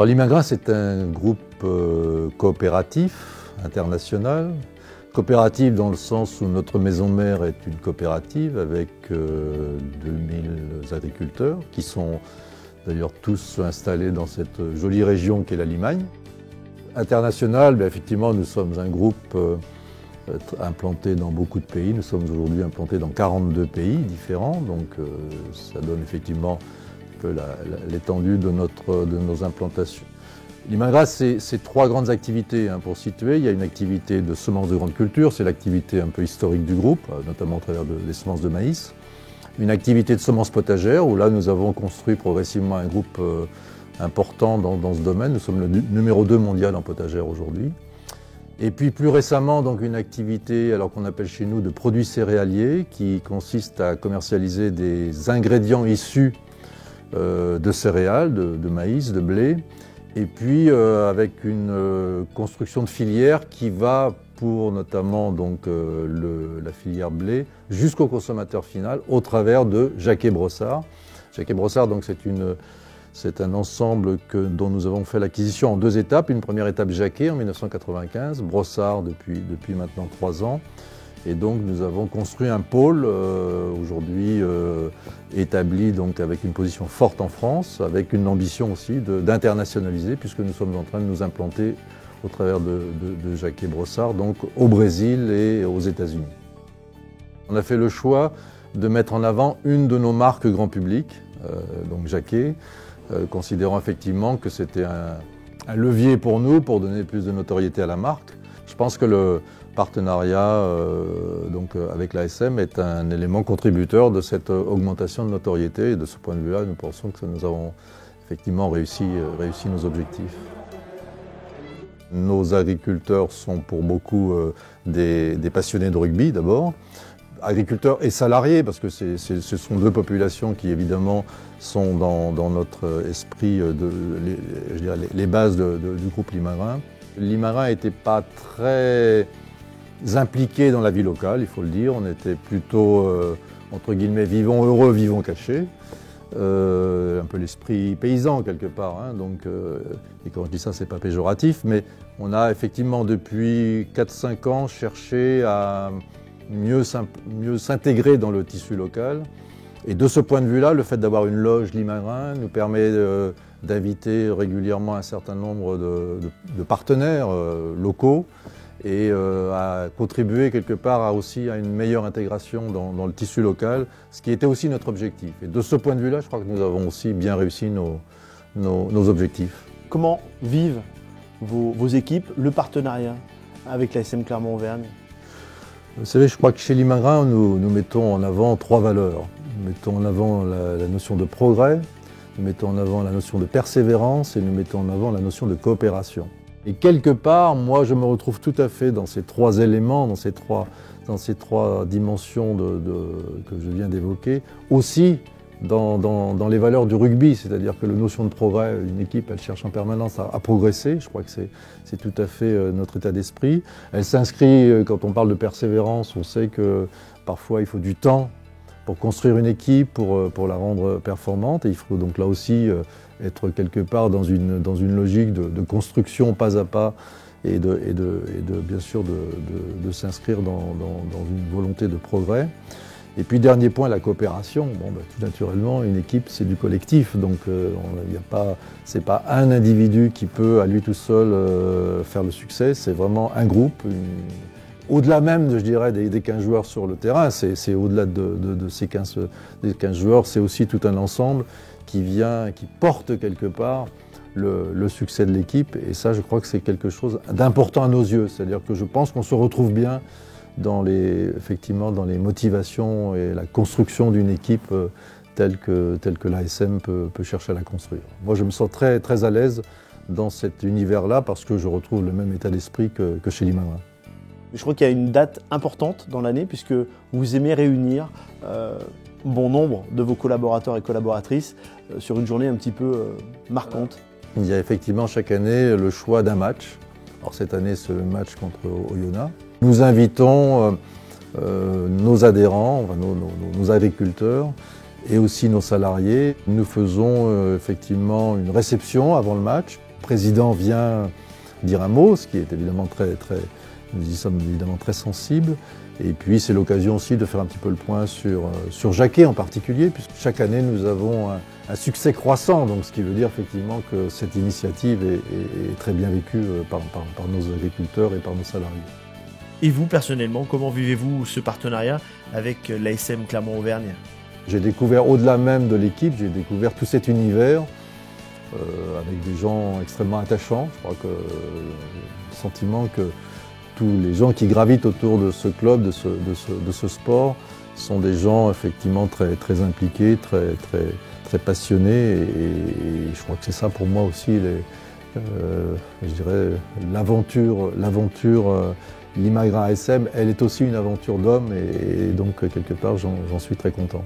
Alors Limagrain, c'est un groupe coopératif, international. Coopérative dans le sens où notre maison mère est une coopérative avec 2000 agriculteurs qui sont d'ailleurs tous installés dans cette jolie région qu'est la Limagne. International, effectivement, nous sommes un groupe implanté dans beaucoup de pays. Nous sommes aujourd'hui implantés dans 42 pays différents, donc ça donne effectivement un peu l'étendue de nos implantations. Limagrain, c'est trois grandes activités pour situer. Il y a une activité de semences de grande culture, c'est l'activité un peu historique du groupe, notamment au travers des semences de maïs. Une activité de semences potagères, où là nous avons construit progressivement un groupe important dans ce domaine. Nous sommes le numéro 2 mondial en potagère aujourd'hui. Et puis plus récemment, donc une activité alors qu'on appelle chez nous de produits céréaliers, qui consiste à commercialiser des ingrédients issus de céréales, de maïs, de blé, et puis avec une construction de filière qui va pour notamment donc, la filière blé jusqu'au consommateur final au travers de Jacquet Brossard. Jacquet Brossard, donc c'est un ensemble dont nous avons fait l'acquisition en 2 étapes. Une première étape Jacquet en 1995, Brossard depuis maintenant 3 ans. Et donc nous avons construit un pôle aujourd'hui établi donc avec une position forte en France, avec une ambition aussi d'internationaliser, puisque nous sommes en train de nous implanter au travers de Jacquet Brossard, donc au Brésil et aux États-Unis. On a fait le choix de mettre en avant une de nos marques grand public, donc Jacquet, considérant effectivement que c'était un levier pour nous pour donner plus de notoriété à la marque. Je pense que le partenariat avec l'ASM est un élément contributeur de cette augmentation de notoriété, et de ce point de vue-là, nous pensons que nous avons effectivement réussi nos objectifs. Nos agriculteurs sont pour beaucoup des passionnés de rugby d'abord, agriculteurs et salariés, parce que ce sont 2 populations qui évidemment sont dans notre esprit, les bases du groupe Limagrain. Limagrain n'était pas très impliqué dans la vie locale, il faut le dire. On était plutôt, entre guillemets, vivons heureux, vivons cachés. Un peu l'esprit paysan quelque part. Et quand je dis ça, c'est pas péjoratif, mais on a effectivement depuis 4-5 ans cherché à mieux s'intégrer dans le tissu local. Et de ce point de vue-là, le fait d'avoir une loge Limagrain nous permet d'inviter régulièrement un certain nombre de partenaires locaux et à contribuer quelque part aussi à une meilleure intégration dans le tissu local, ce qui était aussi notre objectif. Et de ce point de vue-là, je crois que nous avons aussi bien réussi nos objectifs. Comment vivent vos équipes le partenariat avec l'ASM Clermont-Auvergne? Vous savez, je crois que chez Limagrain, nous mettons en avant 3 valeurs. Nous mettons en avant la notion de progrès, nous mettons en avant la notion de persévérance et nous mettons en avant la notion de coopération. Et quelque part, moi, je me retrouve tout à fait dans ces 3 éléments, dans ces trois dimensions que je viens d'évoquer, aussi dans les valeurs du rugby, c'est-à-dire que la notion de progrès, une équipe, elle cherche en permanence à progresser. Je crois que c'est tout à fait notre état d'esprit. Elle s'inscrit, quand on parle de persévérance, on sait que parfois il faut du temps pour construire une équipe, pour la rendre performante. Et il faut donc là aussi être quelque part dans une logique de construction pas à pas et bien sûr de s'inscrire dans une volonté de progrès. Et puis dernier point, la coopération. Tout naturellement, une équipe, c'est du collectif, donc c'est pas un individu qui peut à lui tout seul faire le succès, c'est vraiment un groupe. Au-delà même, je dirais, des 15 joueurs sur le terrain, c'est au-delà de ces 15 joueurs, c'est aussi tout un ensemble qui porte quelque part le succès de l'équipe. Et ça, je crois que c'est quelque chose d'important à nos yeux. C'est-à-dire que je pense qu'on se retrouve bien effectivement dans les motivations et la construction d'une équipe telle que l'ASM peut chercher à la construire. Moi, je me sens très, très à l'aise dans cet univers-là parce que je retrouve le même état d'esprit que chez Limagrain. Je crois qu'il y a une date importante dans l'année puisque vous aimez réunir bon nombre de vos collaborateurs et collaboratrices sur une journée un petit peu marquante. Il y a effectivement chaque année le choix d'un match. Alors cette année, c'est le match contre Oyonnax. Nous invitons nos adhérents, nos agriculteurs et aussi nos salariés. Nous faisons effectivement une réception avant le match. président vient dire un mot, ce qui est évidemment nous y sommes évidemment très sensibles. Et puis c'est l'occasion aussi de faire un petit peu le point sur Jacquet en particulier, puisque chaque année nous avons un succès croissant, donc ce qui veut dire effectivement que cette initiative est très bien vécue par nos agriculteurs et par nos salariés. Et vous, personnellement, comment vivez-vous ce partenariat avec l'ASM Clermont-Auvergne? J'ai découvert, au-delà même de l'équipe, j'ai découvert tout cet univers avec des gens extrêmement attachants. Je crois que le sentiment que tous les gens qui gravitent autour de ce club, de ce sport, sont des gens effectivement très impliqués, très passionnés. Et je crois que c'est ça pour moi aussi, je dirais, l'aventure Limagrain ASM, elle est aussi une aventure d'homme et donc quelque part j'en suis très content.